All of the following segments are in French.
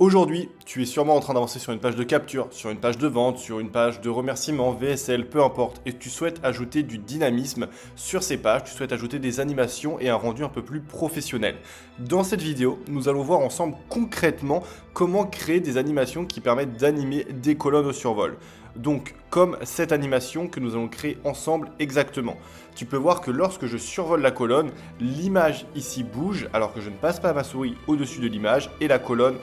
Aujourd'hui, tu es sûrement en train d'avancer sur une page de capture, sur une page de vente, sur une page de remerciement, VSL, peu importe, et tu souhaites ajouter du dynamisme sur ces pages, tu souhaites ajouter des animations et un rendu un peu plus professionnel. Dans cette vidéo, nous allons voir ensemble concrètement comment créer des animations qui permettent d'animer des colonnes au survol. Donc, comme cette animation que nous allons créer ensemble exactement. Tu peux voir que lorsque je survole la colonne, l'image ici bouge alors que je ne passe pas ma souris au-dessus de l'image et la colonne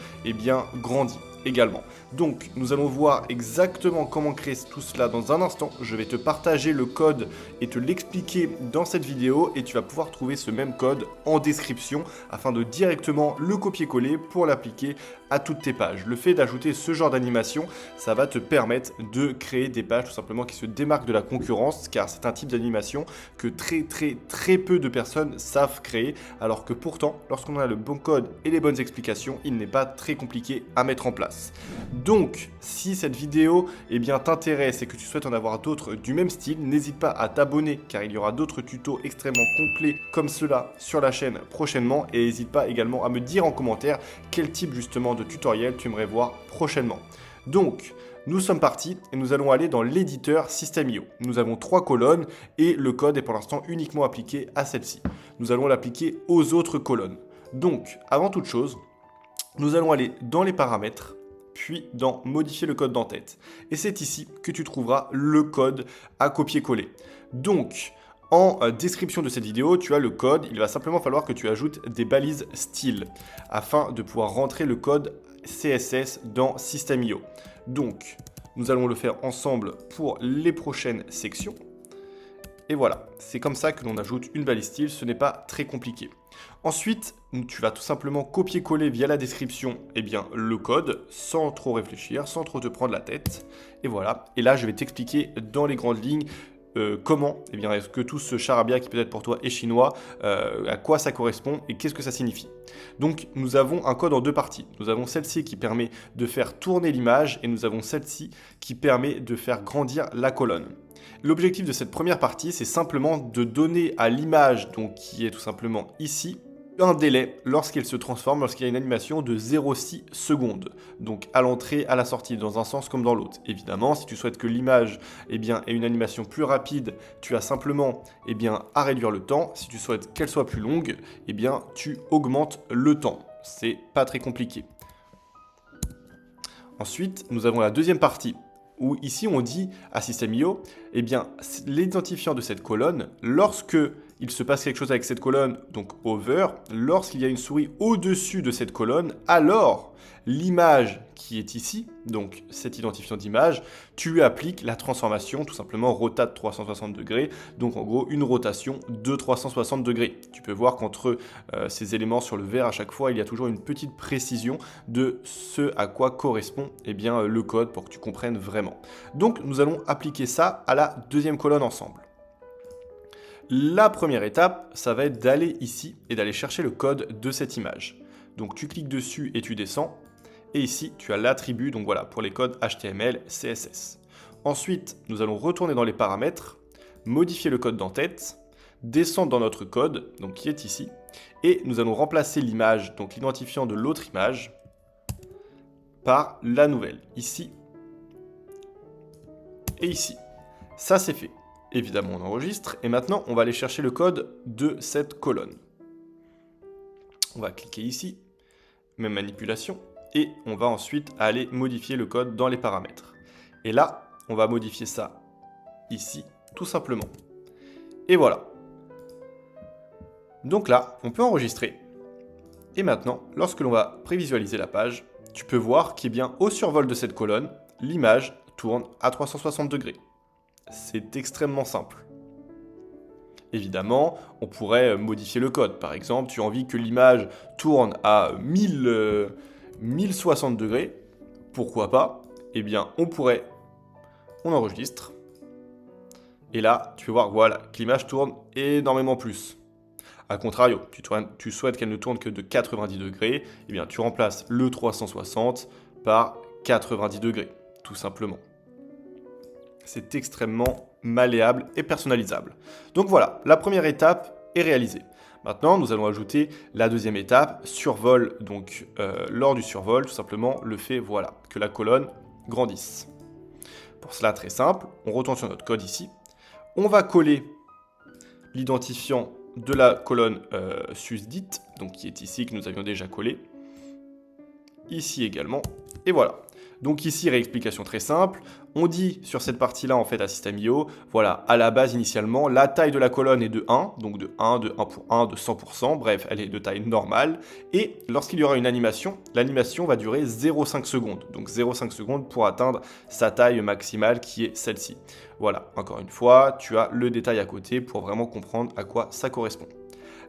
grandit également. Donc nous allons voir exactement comment créer tout cela dans un instant. Je vais te partager le code et te l'expliquer dans cette vidéo et tu vas pouvoir trouver ce même code en description afin de directement le copier-coller pour l'appliquer à toutes tes pages. Le fait d'ajouter ce genre d'animation, ça va te permettre de créer des pages tout simplement qui se démarquent de la concurrence car c'est un type d'animation que très peu de personnes savent créer alors que pourtant lorsqu'on a le bon code et les bonnes explications, il n'est pas très compliqué à mettre en place. Donc, si cette vidéo t'intéresse et que tu souhaites en avoir d'autres du même style, n'hésite pas à t'abonner car il y aura d'autres tutos extrêmement complets comme cela sur la chaîne prochainement et n'hésite pas également à me dire en commentaire quel type justement de tutoriel tu aimerais voir prochainement. Donc, nous sommes partis et nous allons aller dans l'éditeur System.io. Nous avons 3 colonnes et le code est pour l'instant uniquement appliqué à celle-ci. Nous allons l'appliquer aux autres colonnes. Donc, avant toute chose, nous allons aller dans les paramètres, puis dans modifier le code d'entête. Et c'est ici que tu trouveras le code à copier-coller. Donc, en description de cette vidéo, tu as le code. Il va simplement falloir que tu ajoutes des balises style afin de pouvoir rentrer le code CSS dans System.io. Donc, nous allons le faire ensemble pour les prochaines sections. Et voilà, c'est comme ça que l'on ajoute une balise style, ce n'est pas très compliqué. Ensuite, tu vas tout simplement copier-coller via la description le code sans trop réfléchir, sans trop te prendre la tête. Et voilà, et là je vais t'expliquer dans les grandes lignes comment est-ce que tout ce charabia qui peut-être pour toi est chinois, à quoi ça correspond et qu'est-ce que ça signifie. Donc nous avons un code en 2 parties. Nous avons celle-ci qui permet de faire tourner l'image et nous avons celle-ci qui permet de faire grandir la colonne. L'objectif de cette première partie, c'est simplement de donner à l'image, donc qui est tout simplement ici, un délai lorsqu'elle se transforme, lorsqu'il y a une animation de 0,6 secondes. Donc à l'entrée, à la sortie, dans un sens comme dans l'autre. Évidemment, si tu souhaites que l'image ait une animation plus rapide, tu as simplement à réduire le temps. Si tu souhaites qu'elle soit plus longue, tu augmentes le temps. C'est pas très compliqué. Ensuite, nous avons la deuxième partie où ici on dit à System.io, l'identifiant de cette colonne, lorsque il se passe quelque chose avec cette colonne, donc over, lorsqu'il y a une souris au-dessus de cette colonne, alors l'image qui est ici, donc cet identifiant d'image, tu lui appliques la transformation, tout simplement rotate 360 degrés, donc en gros une rotation de 360 degrés. Tu peux voir qu'entre ces éléments sur le vert à chaque fois, il y a toujours une petite précision de ce à quoi correspond le code pour que tu comprennes vraiment. Donc nous allons appliquer ça à la deuxième colonne ensemble. La première étape, ça va être d'aller ici et d'aller chercher le code de cette image. Donc tu cliques dessus et tu descends. Et ici, tu as l'attribut, donc voilà, pour les codes HTML, CSS. Ensuite, nous allons retourner dans les paramètres, modifier le code d'entête, descendre dans notre code, donc qui est ici, et nous allons remplacer l'image, donc l'identifiant de l'autre image, par la nouvelle, ici et ici. Ça, c'est fait. Évidemment, on enregistre, et maintenant, on va aller chercher le code de cette colonne. On va cliquer ici, même manipulation, et on va ensuite aller modifier le code dans les paramètres. Et là, on va modifier ça ici, tout simplement. Et voilà. Donc là, on peut enregistrer. Et maintenant, lorsque l'on va prévisualiser la page, tu peux voir qu'au survol de cette colonne, l'image tourne à 360 degrés. C'est extrêmement simple. Évidemment, on pourrait modifier le code. Par exemple, tu as envie que l'image tourne à 1060 degrés. Pourquoi pas? On enregistre. Et là, tu vas voir voilà, que l'image tourne énormément plus. A contrario, tu souhaites qu'elle ne tourne que de 90 degrés, tu remplaces le 360 par 90 degrés, tout simplement. C'est extrêmement malléable et personnalisable. Donc voilà, la première étape est réalisée. Maintenant, nous allons ajouter la deuxième étape, survol. Donc, lors du survol, tout simplement, le fait, voilà, que la colonne grandisse. Pour cela, très simple, on retourne sur notre code ici. On va coller l'identifiant de la colonne susdite, donc qui est ici, que nous avions déjà collé. Ici également, et voilà. Donc ici, réexplication très simple, on dit sur cette partie-là en fait à System.io, voilà, à la base initialement, la taille de la colonne est de 1, donc de 1 pour 1, de 100%, bref, elle est de taille normale, et lorsqu'il y aura une animation, l'animation va durer 0,5 secondes, donc 0,5 secondes pour atteindre sa taille maximale qui est celle-ci. Voilà, encore une fois, tu as le détail à côté pour vraiment comprendre à quoi ça correspond.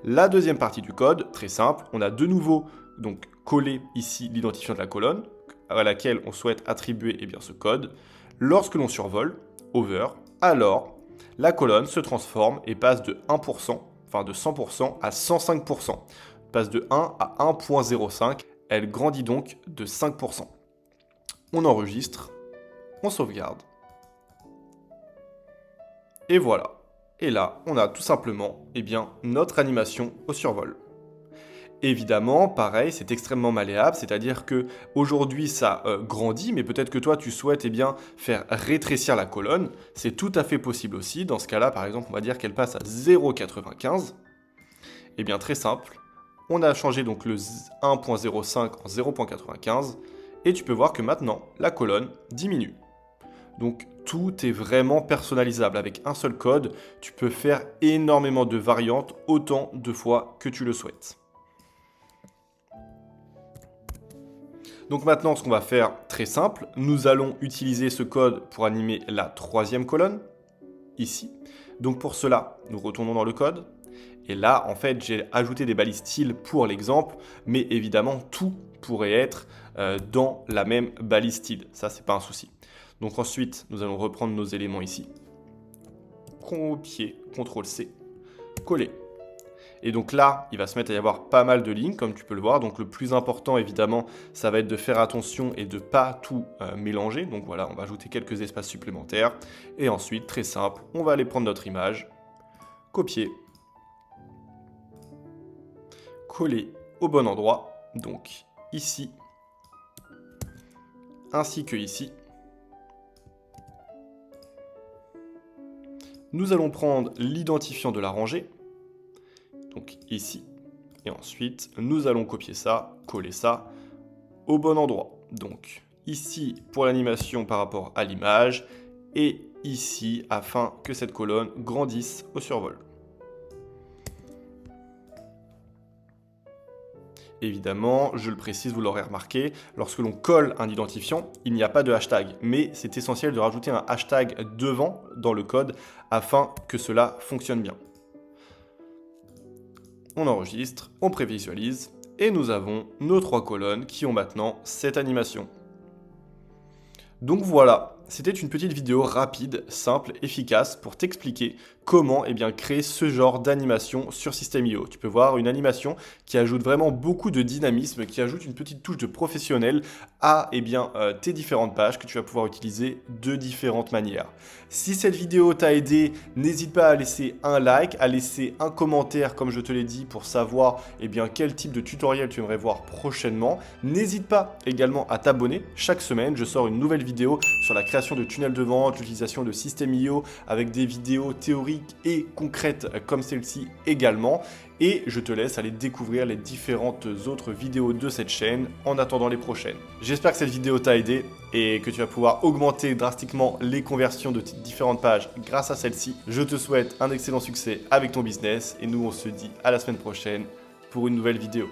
La deuxième partie du code, très simple, on a de nouveau donc collé ici l'identifiant de la colonne, à laquelle on souhaite attribuer ce code. Lorsque l'on survole, over, alors la colonne se transforme et passe de 1%, enfin de 100% à 105%. Passe de 1 à 1.05, elle grandit donc de 5%. On enregistre, on sauvegarde. Et voilà. Et là, on a tout simplement notre animation au survol. Évidemment, pareil, c'est extrêmement malléable, c'est-à-dire que aujourd'hui ça grandit, mais peut-être que toi tu souhaites faire rétrécir la colonne. C'est tout à fait possible aussi. Dans ce cas-là, par exemple, on va dire qu'elle passe à 0,95. Eh bien, très simple. On a changé donc le 1.05 en 0.95 et tu peux voir que maintenant la colonne diminue. Donc tout est vraiment personnalisable. Avec un seul code, tu peux faire énormément de variantes autant de fois que tu le souhaites. Donc maintenant, ce qu'on va faire, très simple, nous allons utiliser ce code pour animer la troisième colonne, ici. Donc pour cela, nous retournons dans le code. Et là, en fait, j'ai ajouté des balises style pour l'exemple, mais évidemment, tout pourrait être dans la même balise style. Ça, c'est pas un souci. Donc ensuite, nous allons reprendre nos éléments ici. Copier, CTRL-C, coller. Et donc là, il va se mettre à y avoir pas mal de lignes, comme tu peux le voir. Donc le plus important, évidemment, ça va être de faire attention et de ne pas tout mélanger. Donc voilà, on va ajouter quelques espaces supplémentaires. Et ensuite, très simple, on va aller prendre notre image, copier, coller au bon endroit. Donc ici, ainsi que ici. Nous allons prendre l'identifiant de la rangée. Donc ici, et ensuite nous allons copier ça, coller ça au bon endroit. Donc ici pour l'animation par rapport à l'image, et ici afin que cette colonne grandisse au survol. Évidemment, je le précise, vous l'aurez remarqué, lorsque l'on colle un identifiant, il n'y a pas de hashtag, mais c'est essentiel de rajouter un hashtag devant dans le code afin que cela fonctionne bien. On enregistre, on prévisualise, et nous avons nos 3 colonnes qui ont maintenant cette animation. Donc voilà, c'était une petite vidéo rapide, simple, efficace pour t'expliquer comment créer ce genre d'animation sur System.io. Tu peux voir une animation qui ajoute vraiment beaucoup de dynamisme, qui ajoute une petite touche de professionnel à tes différentes pages que tu vas pouvoir utiliser de différentes manières. Si cette vidéo t'a aidé, n'hésite pas à laisser un like, à laisser un commentaire comme je te l'ai dit pour savoir quel type de tutoriel tu aimerais voir prochainement. N'hésite pas également à t'abonner. Chaque semaine, je sors une nouvelle vidéo sur la création de tunnels de vente, l'utilisation de System.io avec des vidéos théoriques et concrètes comme celle-ci également. Et je te laisse aller découvrir les différentes autres vidéos de cette chaîne en attendant les prochaines. J'espère que cette vidéo t'a aidé et que tu vas pouvoir augmenter drastiquement les conversions de tes différentes pages grâce à celle-ci. Je te souhaite un excellent succès avec ton business et nous on se dit à la semaine prochaine pour une nouvelle vidéo.